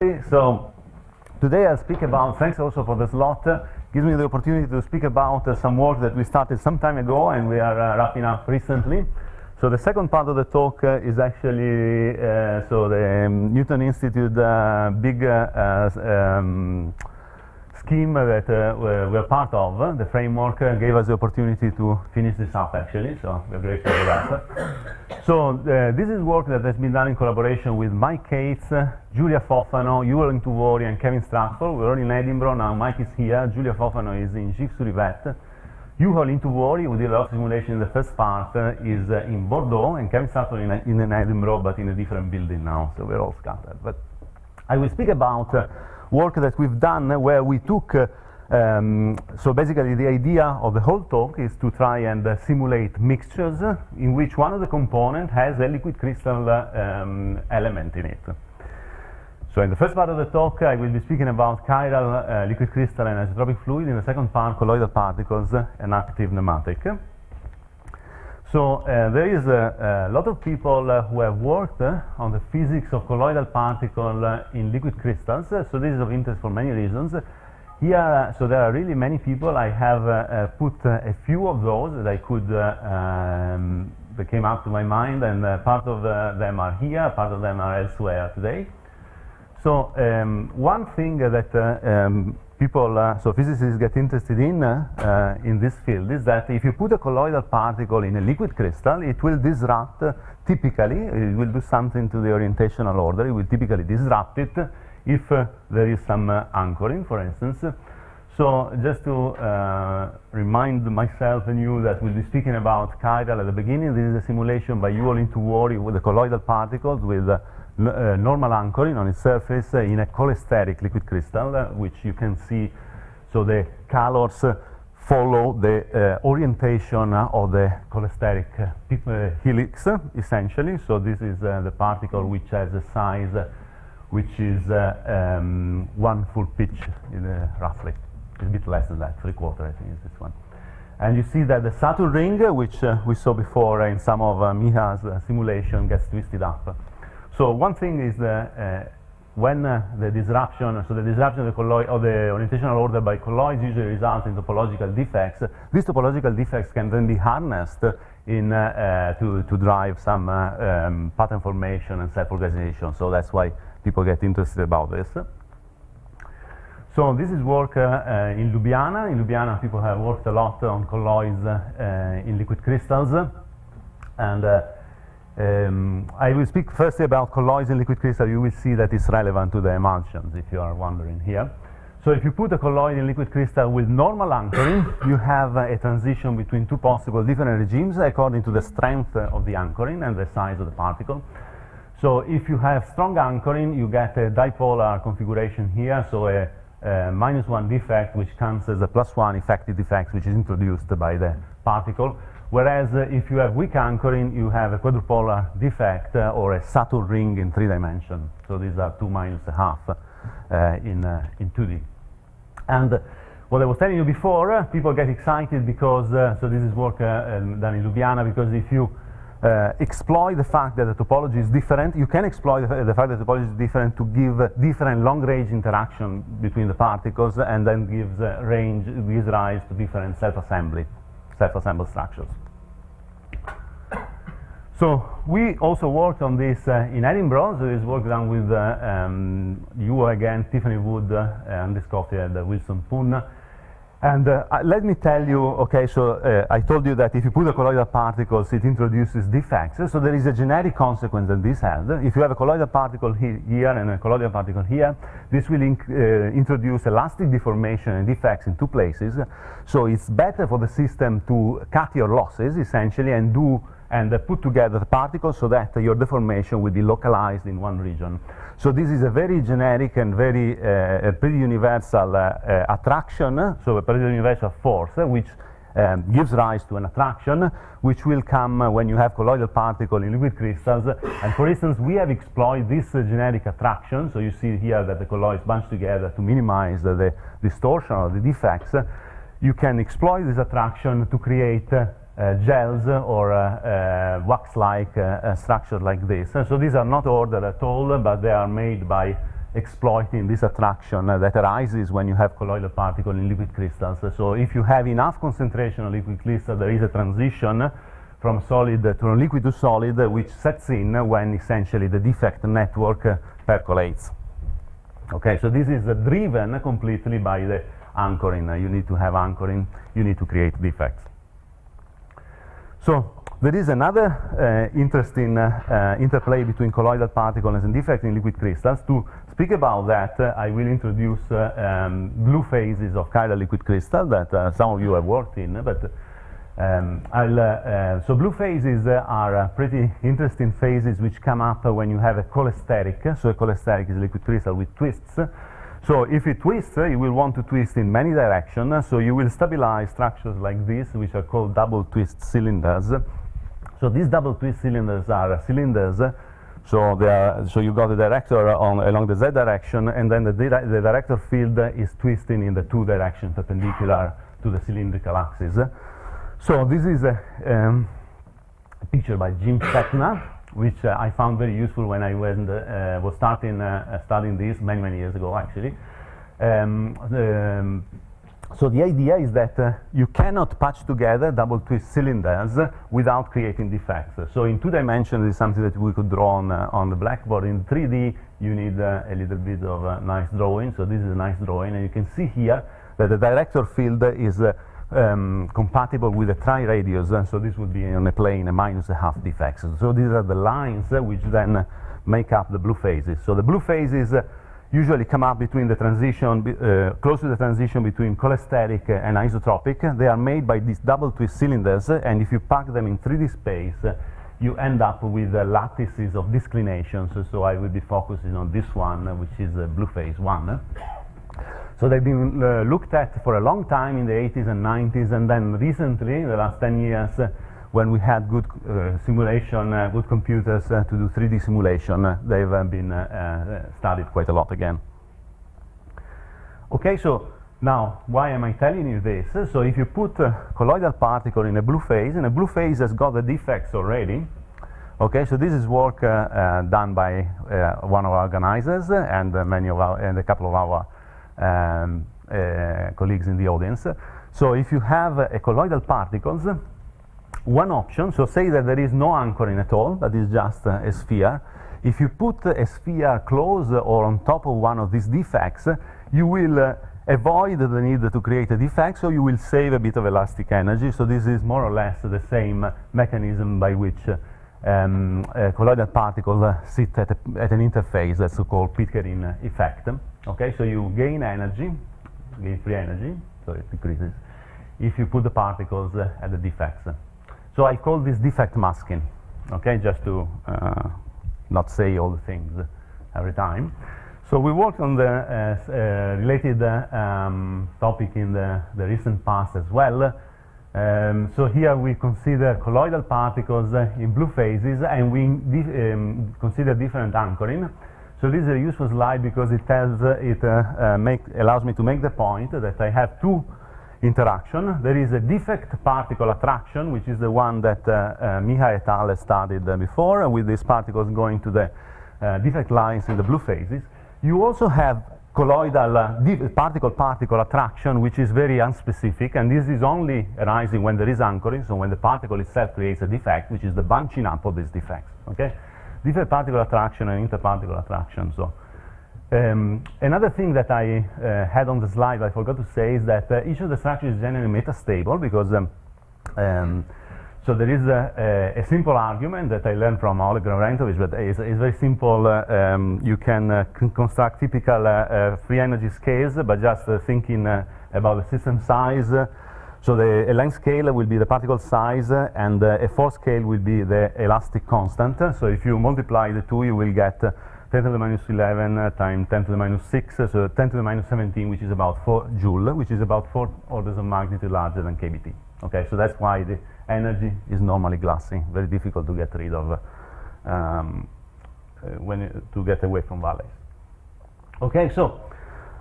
So today I'll speak about, thanks also for the slot, gives me the opportunity to speak about some work that we started some time ago and we are wrapping up recently. So the second part of the talk is actually the Newton Institute big scheme that we're part of. The framework gave us the opportunity to finish this up actually, so we're grateful for that. So this is work that has been done in collaboration with Mike Cates, Giulia Fofano, Yuval Ntuvori and Kevin Stratford. We're all in Edinburgh now. Mike is here, Giulia Fofano is in Gif-sur-Yvette. Yuval Ntuvori, who did a lot of simulation in the first part, is in Bordeaux, and Kevin Stratford in Edinburgh, but in a different building now, so we're all scattered. But I will speak about work that we've done where we took, so basically the idea of the whole talk is to try and simulate mixtures in which one of the components has a liquid crystal element in it. So in the first part of the talk I will be speaking about chiral liquid crystal and isotropic fluid. In the second part, colloidal particles and active nematic. So there is a lot of people who have worked on the physics of colloidal particle in liquid crystals. So this is of interest for many reasons. Here, so there are really many people. I have put a few of those that I could, that came up to my mind, and part of them are here, part of them are elsewhere today. So one thing that people, so physicists get interested in this field is that if you put a colloidal particle in a liquid crystal, it will disrupt, typically, it will do something to the orientational order. It will typically disrupt it if there is some anchoring, for instance. So just to remind myself and you that we'll be speaking about chiral at the beginning. This is a simulation by Yuval Ntuvori with the colloidal particles with normal anchoring on its surface in a cholesteric liquid crystal, which you can see. So the colors follow the orientation of the cholesteric helix, essentially. So this is the particle which has a size which is 1 full pitch, roughly. It's a bit less than that, 3/4 I think is this one. And you see that the Saturn ring, which we saw before in some of Miha's simulation, gets twisted up. So one thing is when the disruption, so the disruption of the colloid or the orientational order by colloids usually results in topological defects. These topological defects can then be harnessed in to drive some pattern formation and self-organization. So that's why people get interested about this. So this is work in Ljubljana. In Ljubljana, people have worked a lot on colloids in liquid crystals, and I will speak firstly about colloids in liquid crystal. You will see that it's relevant to the emulsions, if you are wondering here. So if you put a colloid in liquid crystal with normal anchoring, you have a transition between two possible different regimes according to the strength of the anchoring and the size of the particle. So if you have strong anchoring, you get a dipolar configuration here, so a -1 defect, which comes as a +1 effective defect, which is introduced by the particle. Whereas if you have weak anchoring, you have a quadrupolar defect or a Saturn ring in 3 dimensions. So these are 2 minus a half in 2D. And what I was telling you before, people get excited because, so this is work done in Ljubljana, because if you exploit the fact that the topology is different, you can exploit the fact that the topology is different to give different long-range interaction between the particles, and then gives rise to different self-assembled structures. So we also worked on this in Edinburgh. So this work done with you again, Tiffany Wood, Andy Scofield, and Wilson Poon. And let me tell you, okay, so I told you that if you put a colloidal particles, it introduces defects. So there is a generic consequence that this has. If you have a colloidal particle here and a colloidal particle here, this will introduce elastic deformation and defects in 2 places. So it's better for the system to cut your losses, essentially, and put together the particles so that your deformation will be localized in one region. So this is a very generic and very pretty universal attraction, so a pretty universal force, which gives rise to an attraction, which will come when you have colloidal particle in liquid crystals. And for instance, we have exploited this generic attraction. So you see here that the colloids bunch together to minimize the distortion or the defects. You can exploit this attraction to create gels or wax-like structures like this. So these are not ordered at all, but they are made by exploiting this attraction that arises when you have colloidal particles in liquid crystals. So if you have enough concentration of liquid crystal, there is a transition from solid to liquid to solid, which sets in when essentially the defect network percolates. Okay, so this is driven completely by the anchoring. You need to have anchoring, you need to create defects. So there is another interesting interplay between colloidal particles and defects in liquid crystals. To speak about that, I will introduce blue phases of chiral liquid crystal that some of you have worked in, but so blue phases are pretty interesting phases which come up when you have a cholesteric. So a cholesteric is a liquid crystal with twists. So if it twists, you will want to twist in many directions. So you will stabilize structures like this, which are called double twist cylinders. So these double twist cylinders are cylinders. So they are, so you got the director along the z direction, and then the director field is twisting in the two directions perpendicular to the cylindrical axis. So this is a picture by Jim Chetna, which I found very useful when I was starting studying this many years ago, actually. So the idea is that you cannot patch together double twist cylinders without creating defects. So in 2 dimensions, it's something that we could draw on the blackboard. In 3D, you need a little bit of a nice drawing. So this is a nice drawing, and you can see here that the director field is compatible with a tri-radius, so this would be on a plane a -1/2 defects. So these are the lines which then make up the blue phases. So the blue phases usually come up between the transition, close to the transition between cholesteric and isotropic. They are made by these double twist cylinders, and if you pack them in 3D space, you end up with lattices of disclinations. So I will be focusing on this one, which is blue phase 1. So they've been looked at for a long time in the 80s and 90s, and then recently, in the last 10 years, when we had good simulation, good computers to do 3D simulation, they've been studied quite a lot again. Okay, so now, why am I telling you this? So if you put a colloidal particle in a blue phase, and a blue phase has got the defects already. Okay, so this is work done by one of our organizers and a couple of our colleagues in the audience. So if you have a colloidal particles, one option, so say that there is no anchoring at all, that is just a sphere. If you put a sphere close or on top of one of these defects, you will avoid the need to create a defect, so you will save a bit of elastic energy. So this is more or less the same mechanism by which colloidal particles sit at an interface, that's so-called Pickering effect. Okay, so you gain energy, gain free energy, so it decreases, if you put the particles at the defects. So I call this defect masking, okay, just to not say all the things every time. So we worked on the related topic in the recent past as well. So here we consider colloidal particles in blue phases, and we consider different anchoring. So this is a useful slide because it tells allows me to make the point that I have two interaction. There is a defect particle attraction, which is the one that Miha et al. Studied before, with these particles going to the defect lines in the blue phases. You also have colloidal particle-particle attraction, which is very unspecific, and this is only arising when there is anchoring, so when the particle itself creates a defect, which is the bunching up of these defects. Okay, defect particle attraction and interparticle attraction. So another thing that I had on the slide I forgot to say is that each of the structures is generally metastable, because so there is a simple argument that I learned from Oleg Gavrentovich, but it's very simple. You can construct typical free energy scales, but just thinking about the system size. So a length scale will be the particle size, and a force scale will be the elastic constant. So if you multiply the two, you will get 10 to the minus 11 times 10 to the minus 6, so 10 to the minus 17, which is about 4 joule, which is about 4 orders of magnitude larger than kBt. Okay, so that's why the energy is normally glassy, very difficult to get rid of to get away from valleys. Okay, so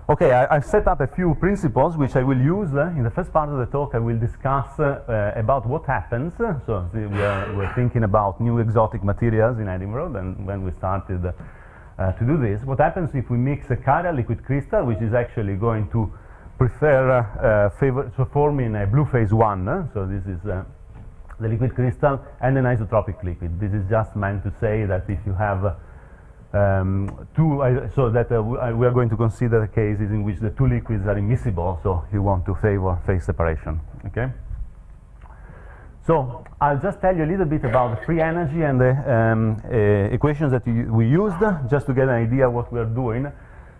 I've set up a few principles which I will use in the first part of the talk. I will discuss about what happens. So we're thinking about new exotic materials in Edinburgh, and when we started to do this. What happens if we mix a chiral liquid crystal, which is actually going to forming a blue phase 1, so this is the liquid crystal, and an isotropic liquid. This is just meant to say that if you have we are going to consider cases in which the two liquids are immiscible, so you want to favor phase separation, okay? So I'll just tell you a little bit about the free energy and the equations that we used, just to get an idea of what we are doing.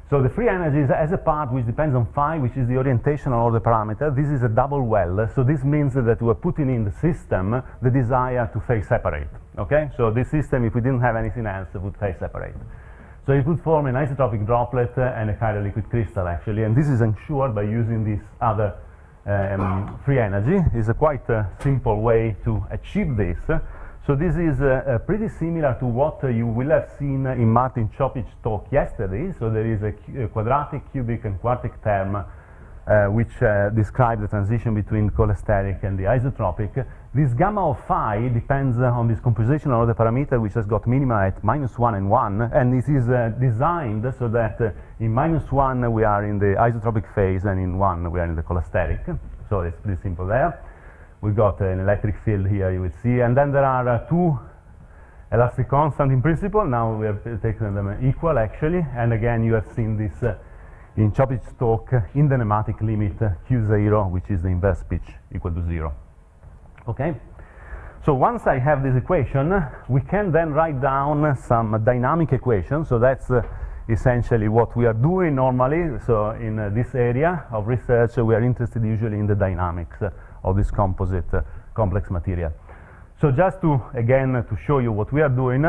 So the free energy is as a part which depends on phi, which is the orientational order parameter. This is a double well, so this means that we're putting in the system the desire to phase separate, okay? So this system, if we didn't have anything else, would phase separate. So it would form an isotropic droplet and a chiral liquid crystal, actually, and this is ensured by using this other free energy. It's a quite simple way to achieve this. So this is pretty similar to what you will have seen in Martin Chopic's talk yesterday. So there is a quadratic, cubic, and quartic term which describe the transition between cholesteric and the isotropic. This gamma of phi depends on this compositional order parameter, which has got minima at -1 and 1, and it is designed so that in -1 we are in the isotropic phase, and in 1 we are in the cholesteric. So it's pretty simple there. We've got an electric field here, you will see, and then there are two elastic constants in principle. Now we have taken them equal, actually, and again you have seen this in Chopic's talk in the nematic limit Q0, which is the inverse pitch equal to 0. Okay? So once I have this equation, we can then write down some dynamic equations. So that's essentially what we are doing normally. So in this area of research, we are interested usually in the dynamics of this composite complex material. So just to, again, to show you what we are doing,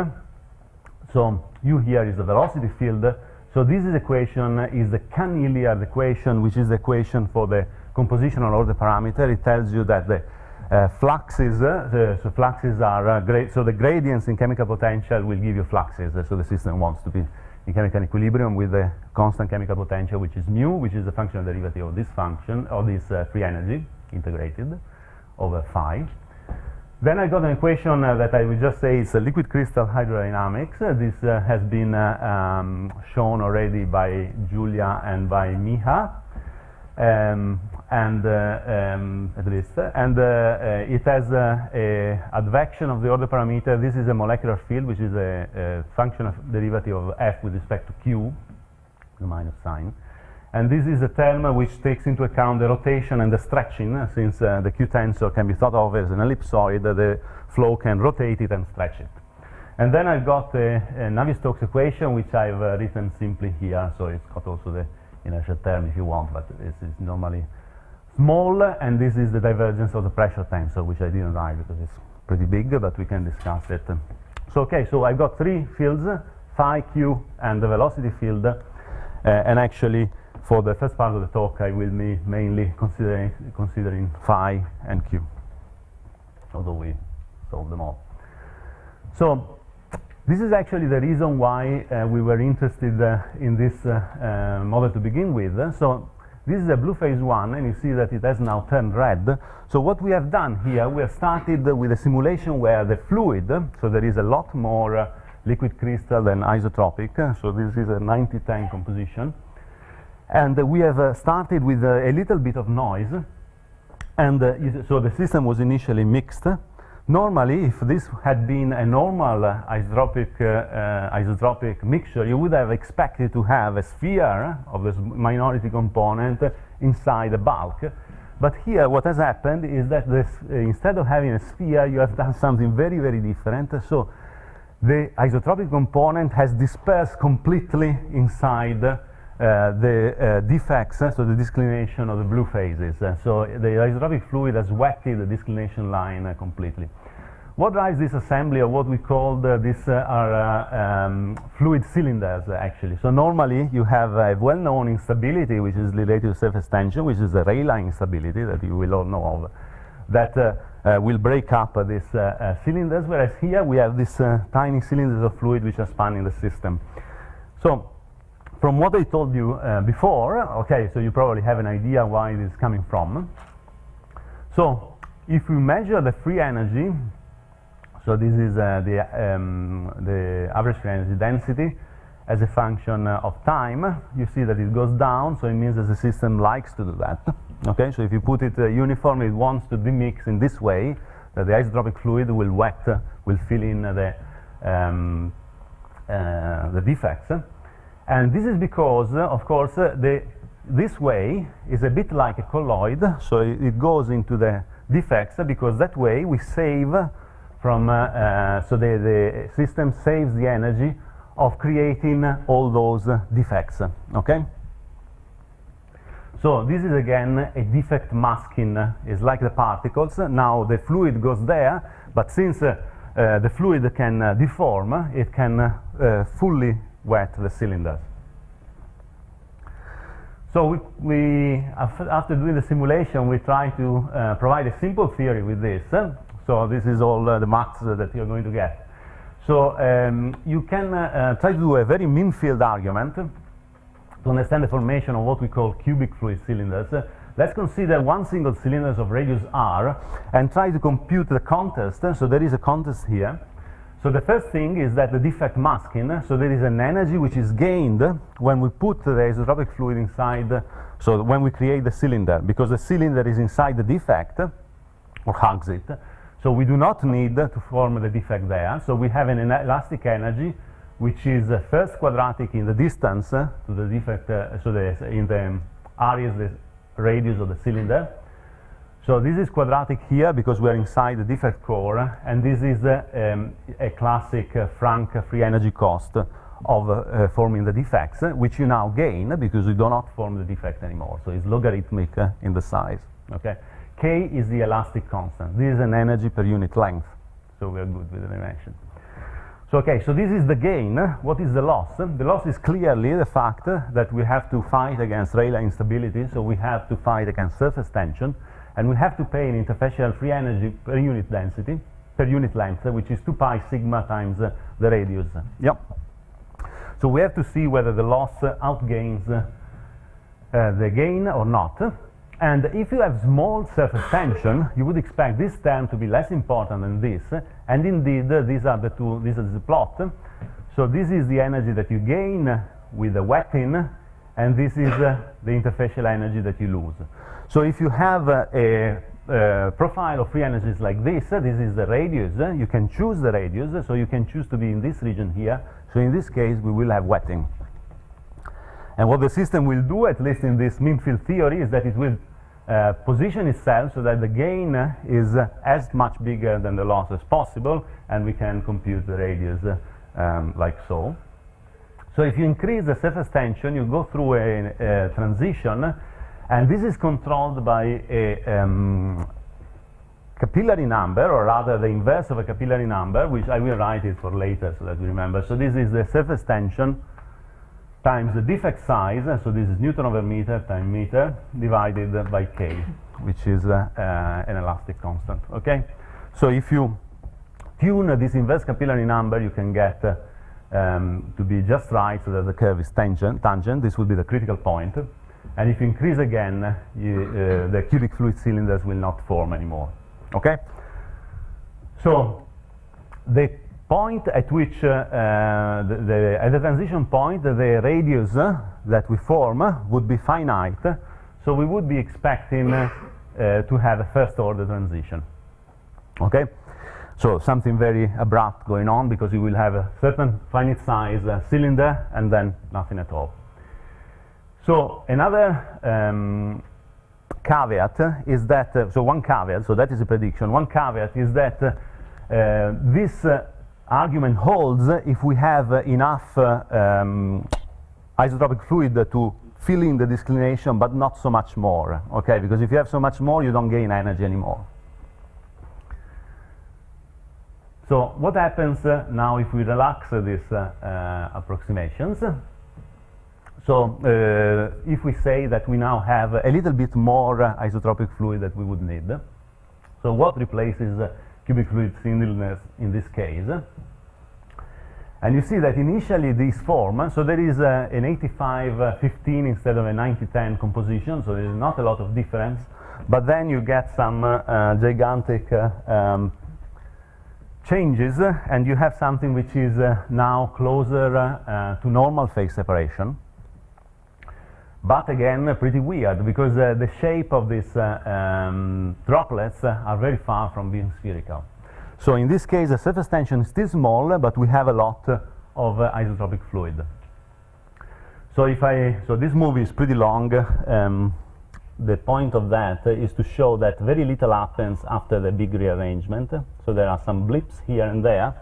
so U here is the velocity field. So this equation is the Cahn-Hilliard equation, which is the equation for the compositional order parameter. It tells you that the fluxes, so fluxes are so the gradients in chemical potential will give you fluxes. So the system wants to be in chemical equilibrium with the constant chemical potential, which is mu, which is the functional derivative of this function, of this free energy integrated over phi. Then I got an equation that I will just say is liquid crystal hydrodynamics. This has been shown already by Julia and by Miha, at least. And it has a advection of the order parameter. This is a molecular field, which is a function of derivative of f with respect to q, the minus sign. And this is a term which takes into account the rotation and the stretching. Since the Q tensor can be thought of as an ellipsoid, the flow can rotate it and stretch it. And then I've got a Navier-Stokes equation, which I've written simply here. So it's got also the inertial term if you want, but this is normally small. And this is the divergence of the pressure tensor, which I didn't write because it's pretty big, but we can discuss it. So okay, so I've got three fields, phi, q, and the velocity field. And actually, for the first part of the talk, I will be mainly considering phi and q, although we solved them all. So this is actually the reason why we were interested in this model to begin with. So this is a blue phase 1, and you see that it has now turned red. So what we have done here, we have started with a simulation where the fluid, so there is a lot more liquid crystal than isotropic. So this is a 90-10 composition. And we have started with a little bit of noise, and so the system was initially mixed. Normally, if this had been a normal isotropic mixture, you would have expected to have a sphere of this minority component inside the bulk. But here, what has happened is that instead of having a sphere, you have done something very, very different. So the isotropic component has dispersed completely inside the defects, so the disclination of the blue phases. So the isotropic fluid has wetted the disclination line completely. What drives this assembly, or what we call these are fluid cylinders, actually. So normally you have a well-known instability, which is related to surface tension, which is the Rayleigh instability that you will all know of, that will break up these cylinders, whereas here we have these tiny cylinders of fluid which are spanning the system. So from what I told you before, okay, so you probably have an idea why this is coming from. So if we measure the free energy, so this is the average free energy density, as a function of time. You see that it goes down, so it means that the system likes to do that. Okay, so if you put it uniformly, it wants to demix in this way, that the isotropic fluid will will fill in the defects. And this is because, of course, this way is a bit like a colloid, so it goes into the defects, because that way we save from, so the system saves the energy of creating all those defects, okay? So this is again a defect masking, it's like the particles. Now the fluid goes there, but since the fluid can deform, it can fully wet the cylinders. So after doing the simulation, we try to provide a simple theory with this. So this is all the maths that you're going to get. So you can try to do a very mean field argument to understand the formation of what we call cubic fluid cylinders. Let's consider one single cylinder of radius r and try to compute the contest. So there is a contest here. So the first thing is that the defect masking, so there is an energy which is gained when we put the isotropic fluid inside, so when we create the cylinder, because the cylinder is inside the defect, or hugs it, so we do not need to form the defect there. So we have an elastic energy which is first quadratic in the distance to the defect, so in the r is the radius of the cylinder. So this is quadratic here because we are inside the defect core, and this is a classic frank free energy cost of forming the defects, which you now gain because you do not form the defect anymore. So it's logarithmic in the size. Okay, K is the elastic constant. This is an energy per unit length. So we are good with the dimension. So okay, so this is the gain. What is the loss? The loss is clearly the fact that we have to fight against Rayleigh instability, so we have to fight against surface tension, and we have to pay an interfacial free energy per unit density, per unit length, which is 2 pi sigma times the radius. Yep. So we have to see whether the loss outgains the gain or not. And if you have small surface tension, you would expect this term to be less important than this. And indeed, these are the two, this is the plot. So this is the energy that you gain with the wetting, and this is the interfacial energy that you lose. So if you have a profile of free energies like this, this is the radius. You can choose the radius, so you can choose to be in this region here. So in this case, we will have wetting. And what the system will do, at least in this mean field theory, is that it will position itself so that the gain is as much bigger than the loss as possible, and we can compute the radius like so. So if you increase the surface tension, you go through a transition, and this is controlled by a capillary number, or rather the inverse of a capillary number, which I will write it for later so that we remember. So this is the surface tension times the defect size, so this is Newton over meter times meter divided by K, which is an elastic constant, okay? So if you tune this inverse capillary number, you can get to be just right so that the curve is tangent. This will be the critical point. And if you increase again, the cubic fluid cylinders will not form anymore, okay? So the point at which, at the transition point, the radius that we form would be finite, so we would be expecting to have a first order transition, okay? So something very abrupt going on, because you will have a certain finite size cylinder and then nothing at all. So another caveat is that, so one caveat, so that is a prediction, one caveat is that this argument holds if we have enough isotropic fluid to fill in the disclination, but not so much more, okay? Because if you have so much more, you don't gain energy anymore. So what happens now if we relax these approximations? So if we say that we now have a little bit more isotropic fluid that we would need, so what replaces cubic fluid cylinders in this case? And you see that initially these form, so there is an 85-15 instead of a 90-10 composition, so there is not a lot of difference, but then you get some gigantic changes, and you have something which is now closer to normal phase separation. But again, pretty weird, because the shape of these droplets are very far from being spherical. So in this case, the surface tension is still small, but we have a lot of isotropic fluid. So this movie is pretty long. The point of that is to show that very little happens after the big rearrangement. So there are some blips here and there,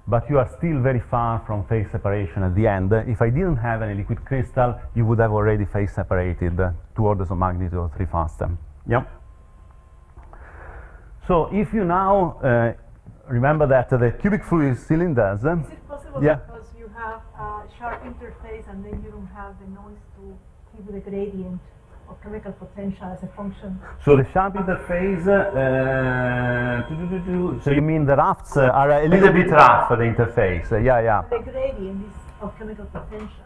but you are still very far from phase separation at the end. If I didn't have any liquid crystal, you would have already phase separated 2 orders of magnitude or 3 faster. Yeah. So if you now remember that the cubic fluid cylinders. Is it possible yeah. because you have a sharp interface and then you don't have the noise to give the gradient of chemical potential as a function? So the sharp interface, so you mean the rafts are a little bit rough, the interface, yeah. The gradient is of chemical potential.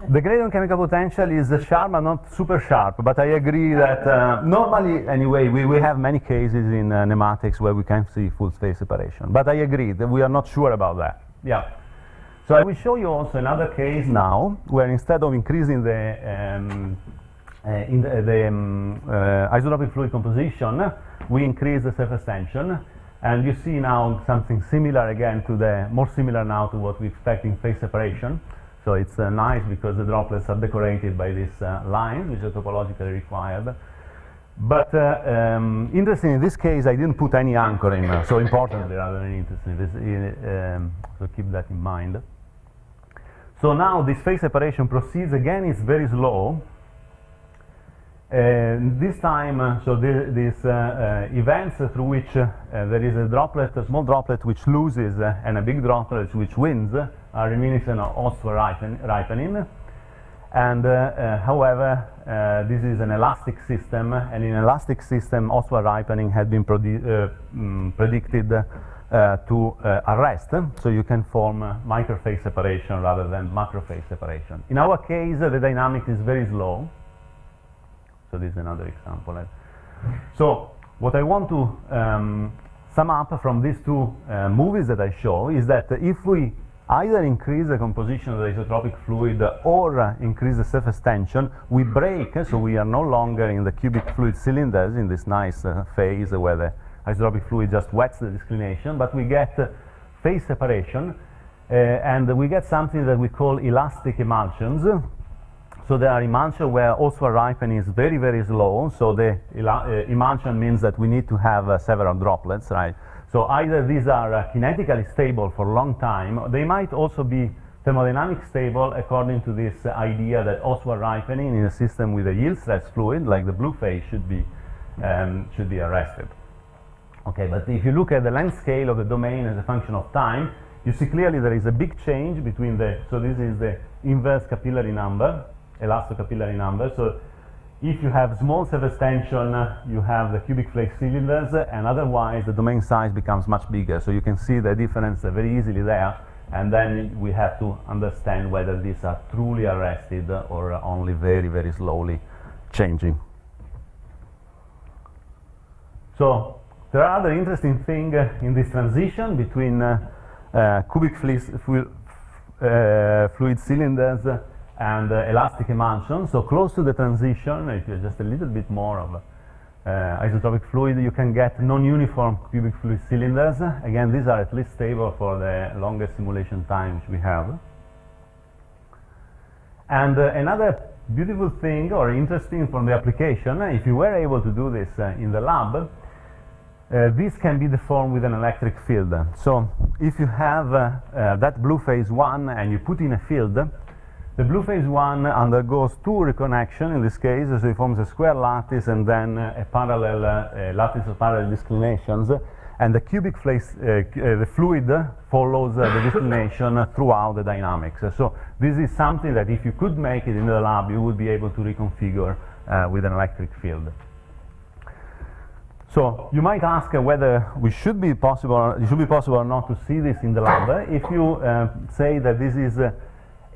The gradient chemical potential is sharp but not super sharp, but I agree that normally, anyway, we have many cases in nematics where we can see full phase separation, but I agree that we are not sure about that. Yeah. So I will show you also another case now, where instead of increasing the isotropic fluid composition, we increase the surface tension, and you see now something similar again to the, more similar now to what we expect in phase separation. So it's nice because the droplets are decorated by these lines, which are topologically required. But interesting, in this case, I didn't put any anchoring, so importantly rather than interesting, so keep that in mind. So now this phase separation proceeds again, it's very slow. This time, so these events through which there is a droplet, a small droplet which loses and a big droplet which wins are reminiscent of Ostwald ripening. And however, this is an elastic system, and in an elastic system, Ostwald ripening had been predicted to arrest, so you can form microphase separation rather than macrophase separation. In our case, the dynamic is very slow. So this is another example. So what I want to sum up from these 2 movies that I show is that if we either increase the composition of the isotropic fluid or increase the surface tension, we break, so we are no longer in the cubic fluid cylinders in this nice phase where the isotropic fluid just wets the disclination, but we get phase separation, and we get something that we call elastic emulsions. So there are emulsions where Ostwald ripening is very, very slow, so the emulsion means that we need to have several droplets, right? So either these are kinetically stable for a long time, they might also be thermodynamic stable according to this idea that Ostwald ripening in a system with a yield stress fluid, like the blue phase, should be arrested. Okay, but if you look at the length scale of the domain as a function of time, you see clearly there is a big change between the, so this is the inverse capillary number, elastocapillary number. So if you have small surface tension, you have the cubic flake cylinders, and otherwise the domain size becomes much bigger. So you can see the difference very easily there, and then we have to understand whether these are truly arrested or only very, very slowly changing. So there are other interesting things in this transition between cubic fluid cylinders and elastic emulsion. So close to the transition, if you're just a little bit more of isotropic fluid, you can get non-uniform cubic fluid cylinders. Again, these are at least stable for the longest simulation time which we have. And another beautiful thing or interesting from the application, if you were able to do this in the lab, this can be deformed with an electric field. So if you have that blue phase 1 and you put in a field, the blue phase 1 undergoes 2 reconnection in this case, so it forms a square lattice and then a parallel lattice of parallel disclinations, and the cubic phase, the fluid follows the disclination throughout the dynamics. So this is something that if you could make it in the lab, you would be able to reconfigure with an electric field. So you might ask whether it should be possible or not to see this in the lab. If you say that this is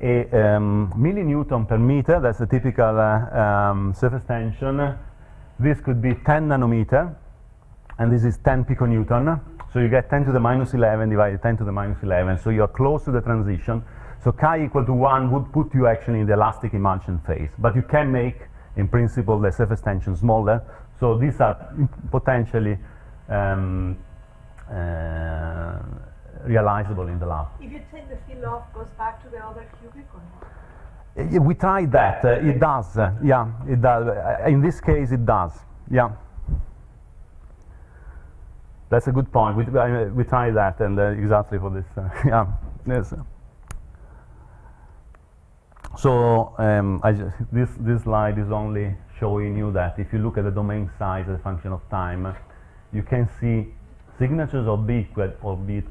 a millinewton per meter, that's the typical surface tension, this could be 10 nanometer, and this is 10 piconewton. So you get 10 to the minus 11 divided 10 to the minus 11, so you're close to the transition. So chi equal to 1 would put you actually in the elastic emulsion phase, but you can make, in principle, the surface tension smaller. So these are potentially realizable in the lab. If you take the fill off, goes back to the other cubic or not? We tried that. It does. Yeah, it does. In this case, it does. Yeah. That's a good point. We tried that, and exactly for this. Yeah. Yes. So this slide is only showing you that if you look at the domain size as a function of time, you can see signatures albeit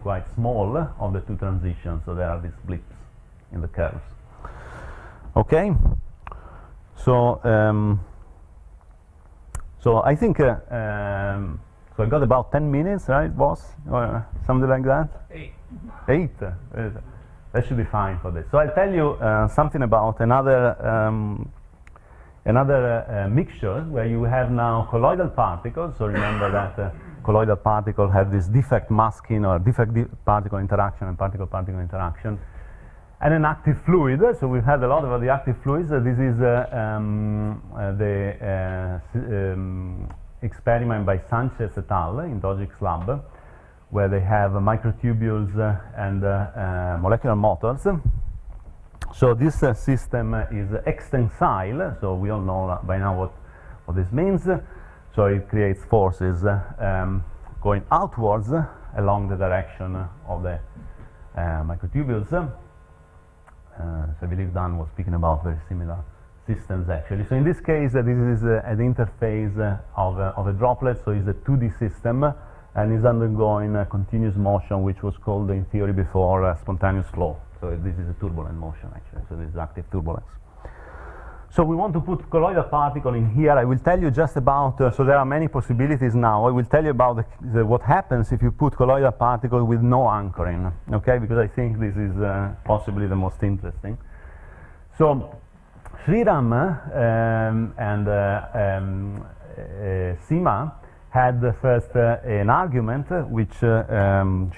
quite small of the two transitions. So there are these blips in the curves. Okay. So so I think so I got about 10 minutes, right, boss, or something like that. 8. That should be fine for this. So I'll tell you something about another mixture where you have now colloidal particles. So remember that colloidal particles have this defect masking or defect particle interaction and particle-particle interaction, and an active fluid. So we've had a lot of the active fluids. This is the experiment by Sanchez et al. In Dogic's lab, where they have microtubules and molecular motors. So this system is extensile, so we all know by now what this means. So it creates forces going outwards along the direction of the microtubules. So I believe Dan was speaking about very similar systems actually. So in this case, this is an interface of a droplet, so it's a 2D system, and is undergoing a continuous motion, which was called in theory before spontaneous flow. So this is a turbulent motion actually, so this is active turbulence. So we want to put colloidal particle in here. I will tell you just about, so there are many possibilities now. I will tell you about what happens if you put colloidal particle with no anchoring, okay, because I think this is possibly the most interesting. So Sriram and Seema had first an argument which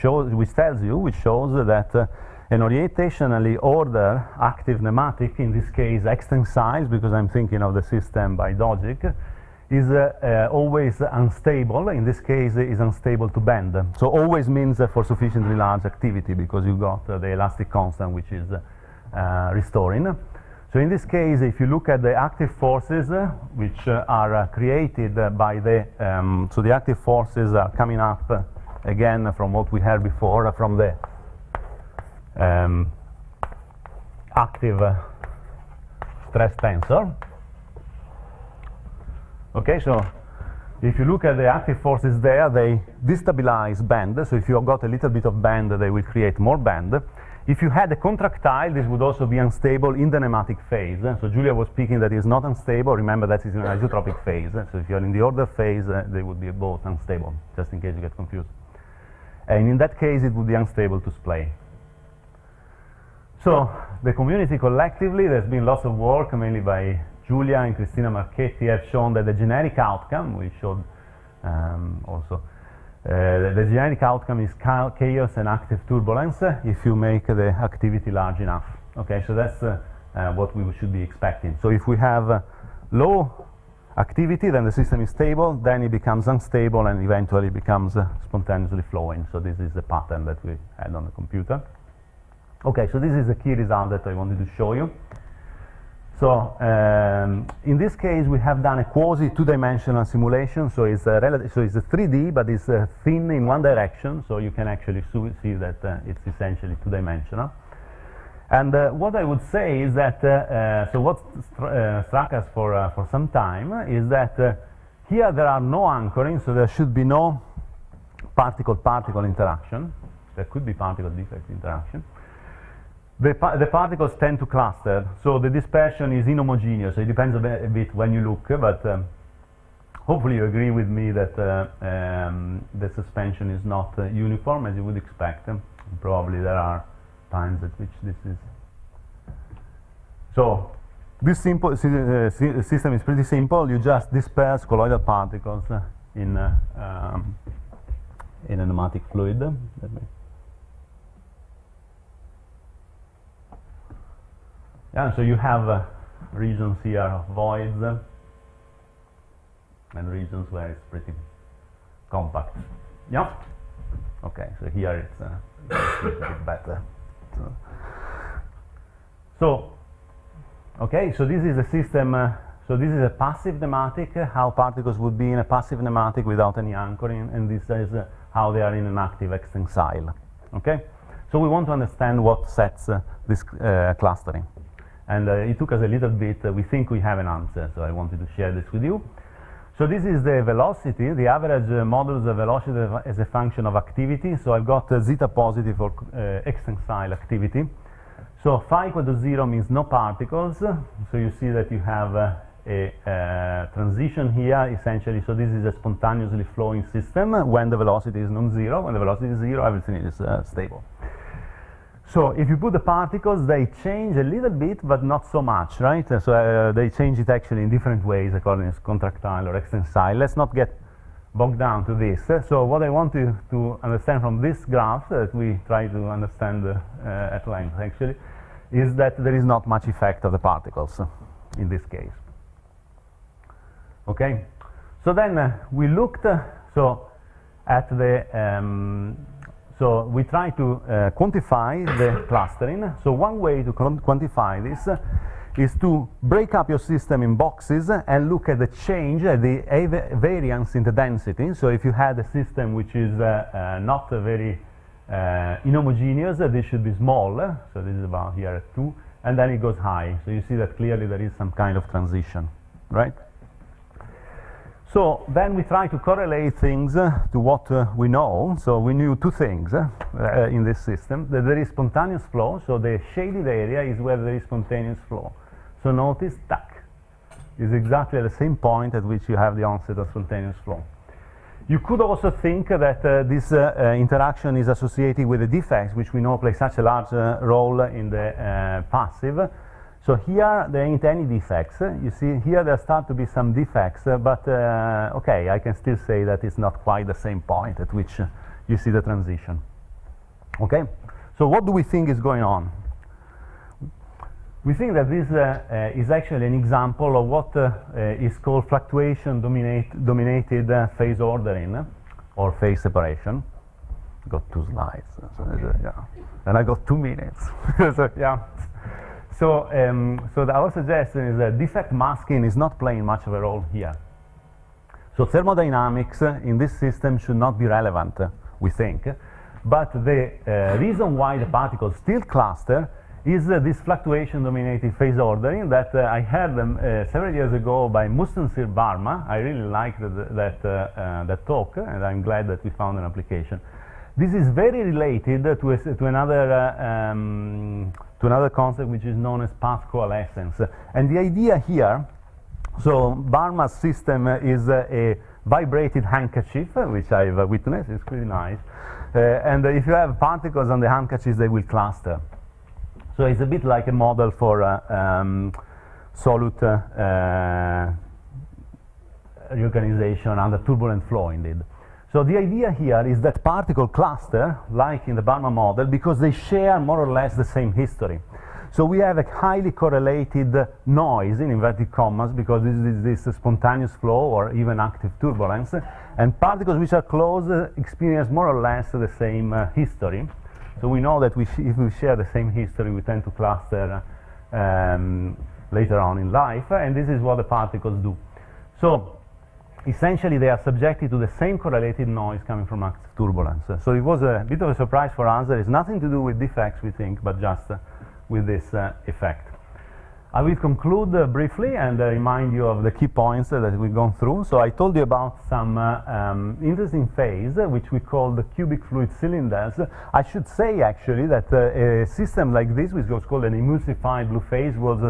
shows that an orientationally ordered active nematic, in this case extensile, because I'm thinking of the system by Dogic, is always unstable. In this case, is unstable to bend. So always means for sufficiently large activity, because you got the elastic constant, which is restoring. So in this case, if you look at the active forces which are created by the, so the active forces are coming up again from what we had before, from the active stress tensor. Okay, so if you look at the active forces there, they destabilize bend. So if you've got a little bit of bend, they will create more bend. If you had a contractile, this would also be unstable in the nematic phase. So Julia was speaking that it's not unstable. Remember that it's in an isotropic phase. So if you're in the order phase, they would be both unstable, just in case you get confused. And in that case, it would be unstable to splay. So the community collectively, there's been lots of work, mainly by Giulia and Cristina Marchetti, have shown that the generic outcome, we showed also, the generic outcome is chaos and active turbulence if you make the activity large enough. Okay, so that's what we should be expecting. So if we have low activity, then the system is stable, then it becomes unstable, and eventually becomes spontaneously flowing. So this is the pattern that we had on the computer. Okay, so this is the key result that I wanted to show you. So in this case, we have done a quasi two-dimensional simulation. So it's a 3D, but it's thin in one direction. So you can actually see that it's essentially two-dimensional. And what I would say is that so what struck us for some time is that here there are no anchoring, so there should be no particle-particle interaction. There could be particle-defect interaction. The particles tend to cluster, so the dispersion is inhomogeneous. So it depends a bit when you look, but hopefully you agree with me that the suspension is not uniform as you would expect. Probably there are times at which this is. So this simple system is pretty simple. You just disperse colloidal particles in a nematic fluid. Yeah, so you have regions here of voids and regions where it's pretty compact. Yeah. Okay, so here it's a bit better. So, okay, so this is a system. So this is a passive nematic. How particles would be in a passive nematic without any anchoring, and this is how they are in an active extensile. Okay, so we want to understand what sets this clustering, and it took us a little bit. We think we have an answer, so I wanted to share this with you. So this is the velocity, the average modulus of velocity as a function of activity. So I've got zeta positive for extensile activity. So phi equal to 0 means no particles. So you see that you have a transition here, essentially. So this is a spontaneously flowing system when the velocity is non-zero. When the velocity is 0, everything is stable. So if you put the particles, they change a little bit, but not so much, right? So they change it actually in different ways according to contractile or extensile. Let's not get bogged down to this. So what I want to understand from this graph that we try to understand at length actually is that there is not much effect of the particles in this case. Okay, so then we looked at the so we try to quantify the clustering. So one way to quantify this is to break up your system in boxes and look at the change, the variance in the density. So if you had a system which is not very inhomogeneous, this should be small. So this is about here at 2, and then it goes high. So you see that clearly there is some kind of transition, right? So then we try to correlate things to what we know. So we knew two things in this system, that there is spontaneous flow. So the shaded area is where there is spontaneous flow. So notice that is exactly at the same point at which you have the onset of spontaneous flow. You could also think that this interaction is associated with the defects, which we know play such a large role in the passive. So here there ain't any defects. You see here there start to be some defects, but okay, I can still say that it's not quite the same point at which you see the transition. Okay, so what do we think is going on? We think that this is actually an example of what is called fluctuation dominated phase ordering or phase separation. Got 2 slides, so, yeah. And I got 2 minutes. So, yeah. So, our suggestion is that defect masking is not playing much of a role here. So thermodynamics in this system should not be relevant, we think. But the reason why the particles still cluster is this fluctuation-dominated phase ordering that I heard several years ago by Mustensir Barma. I really liked that talk, and I'm glad that we found an application. This is very related to another concept which is known as path coalescence. And the idea here, so Barma's system is a vibrated handkerchief, which I've witnessed. It's pretty nice. And if you have particles on the handkerchief, they will cluster. So it's a bit like a model for solute reorganization under turbulent flow, indeed. So the idea here is that particles cluster, like in the Barma model, because they share more or less the same history. So we have a highly correlated noise, in inverted commas, because this is this spontaneous flow or even active turbulence, and particles which are close experience more or less the same history. So we know that if we share the same history, we tend to cluster later on in life, and this is what the particles do. So essentially they are subjected to the same correlated noise coming from active turbulence. So it was a bit of a surprise for us. There is nothing to do with defects, we think, but just with this effect. I will conclude briefly and remind you of the key points that we've gone through. So I told you about some interesting phase, which we call the cubic fluid cylinders. I should say actually that a system like this, which was called an emulsified blue phase, was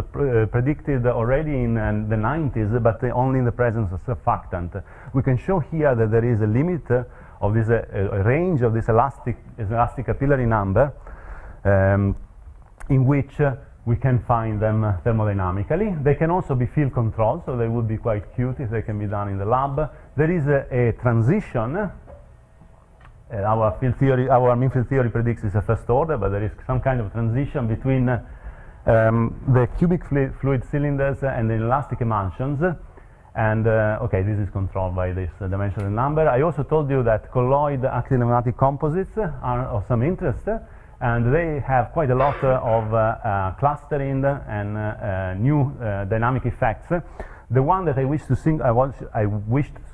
predicted already in the 90s, but only in the presence of surfactant. We can show here that there is a limit of this range of this elastic capillary number in which we can find them thermodynamically. They can also be field controlled, so they would be quite cute if they can be done in the lab. There is a transition. Our mean field theory predicts it's a first order, but there is some kind of transition between the cubic fluid cylinders and the elastic emulsions. And okay, this is controlled by this dimensional number. I also told you that colloid-active nematic composites are of some interest, and they have quite a lot of clustering and new dynamic effects. The one that I wished to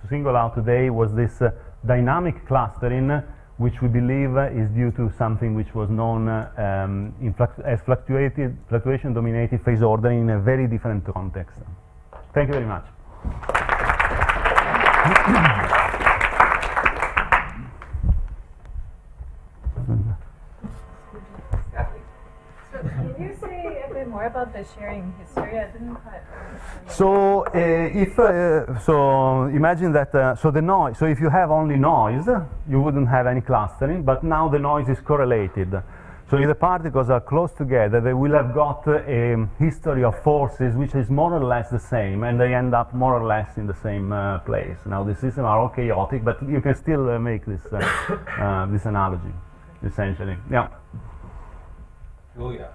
single out today was this dynamic clustering, which we believe is due to something which was known as fluctuation-dominated phase ordering in a very different context. Thank you very much. So can you say a bit more about the sharing history? I didn't quite understand. So so imagine that so the noise. So if you have only noise, you wouldn't have any clustering. But now the noise is correlated. So if the particles are close together, they will have got a history of forces which is more or less the same, and they end up more or less in the same place. Now the systems are all chaotic, but you can still make this this analogy, essentially. Yeah. Julia.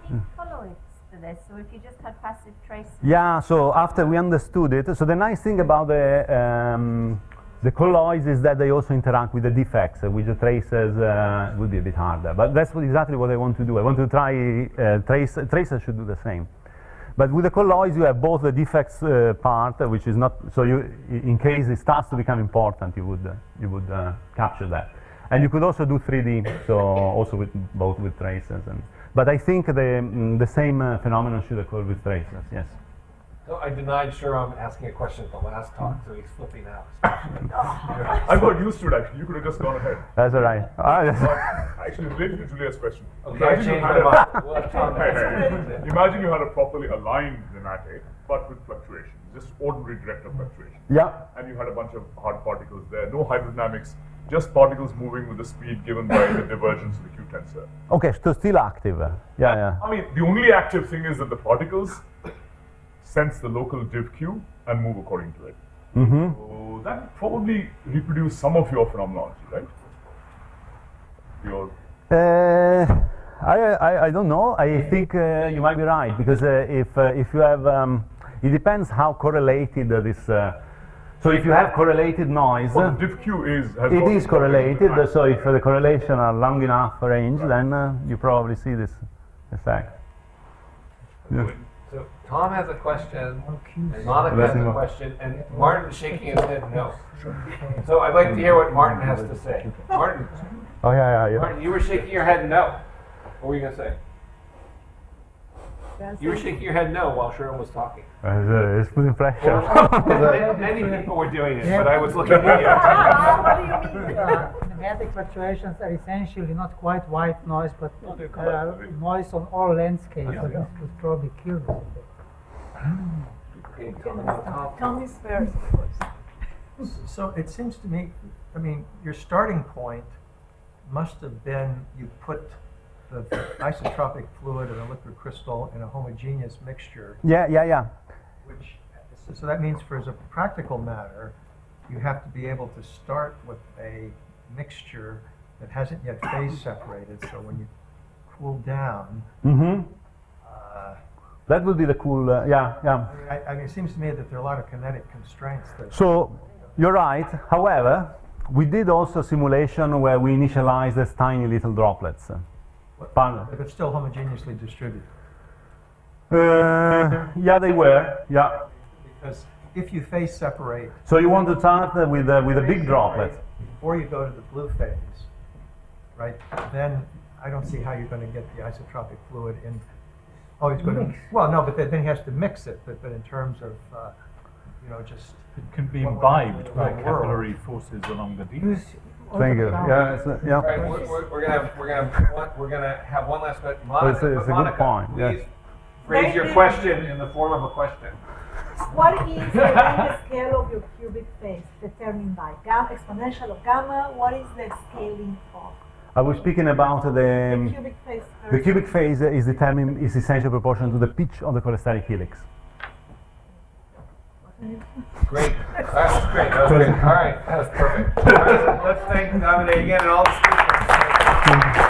You need colloids for this, so if you just had passive traces. Yeah. So after we understood it, so the nice thing about the colloids is that they also interact with the defects, with the traces. Would be a bit harder, but that's exactly what I want to do. I want to try traces should do the same, but with the colloids you have both the defects part, which is not so you in case it starts to become important, you would capture that, and you could also do 3D, so also with both with traces. But I think the same phenomenon should occur with traces. Yes. So I denied Shurram asking a question at the last talk, so he's flipping out. I got used to it actually. You could have just gone ahead. That's all right. Actually, related to Julia's question. Okay, I changed my mind. We'll have Tom answer. Imagine you had a properly aligned nematic, but with fluctuation, just ordinary director fluctuation. Yeah. And you had a bunch of hard particles there, no hydrodynamics, just particles moving with the speed given by the divergence of the Q tensor. Okay, so still active. Yeah. I mean, the only active thing is that the particles sense the local div Q and move according to it. Mm-hmm. So that probably reproduce some of your phenomenology, right? Your I don't know. I think you might be right, because if you have it depends how correlated this. So if you have correlated noise, well, the div Q it is correlated. So if the correlation are long enough range, then you probably see this effect. Yeah. So Tom has a question, and Monica has a question, and Martin's shaking his head no. So I'd like to hear what Martin has to say. Martin. Oh yeah. Martin, you were shaking your head no. What were you going to say? You were shaking your head no while Shurram was talking. It's putting pressure. Many people were doing it, but I was looking at you. What do you mean? Nematic fluctuations are essentially not quite white noise, but noise on all landscapes. So this would probably kill this. Okay, Tom. Tom is first, of course. So it seems to me, I mean, your starting point must have been you put the isotropic fluid and a liquid crystal in a homogeneous mixture. Yeah. Which, so that means, as a practical matter, you have to be able to start with a mixture that hasn't yet phase separated. So when you cool down, that would be the cool. Yeah. I mean, it seems to me that there are a lot of kinetic constraints. So you're right. However, we did also simulation where we initialized as tiny little droplets. But it's still homogeneously distributed. Yeah, they were. Yeah. Because if you phase separate, So you want to start with a big droplet. before you go to the blue phase, right? Then I don't see how you're going to get the isotropic fluid in. Oh, he's going to. Well, no, but then he has to mix it. But in terms of, just It can be What- imbibed by what- capillary forces along the D. Thank you. Yeah. All right, we're gonna have one last question. Monica, it's a good Monica, point, please yes. phrase your question in the form of a question. What is the length scale of your cubic phase determined by gamma, exponential of gamma? What is the scaling of? I was speaking about The cubic phase. the cubic phase is determined is essentially proportional to the pitch of the cholestatic helix. Great. That was great. That was great. All right. That was perfect. All right. Let's thank Davide again and all the speakers.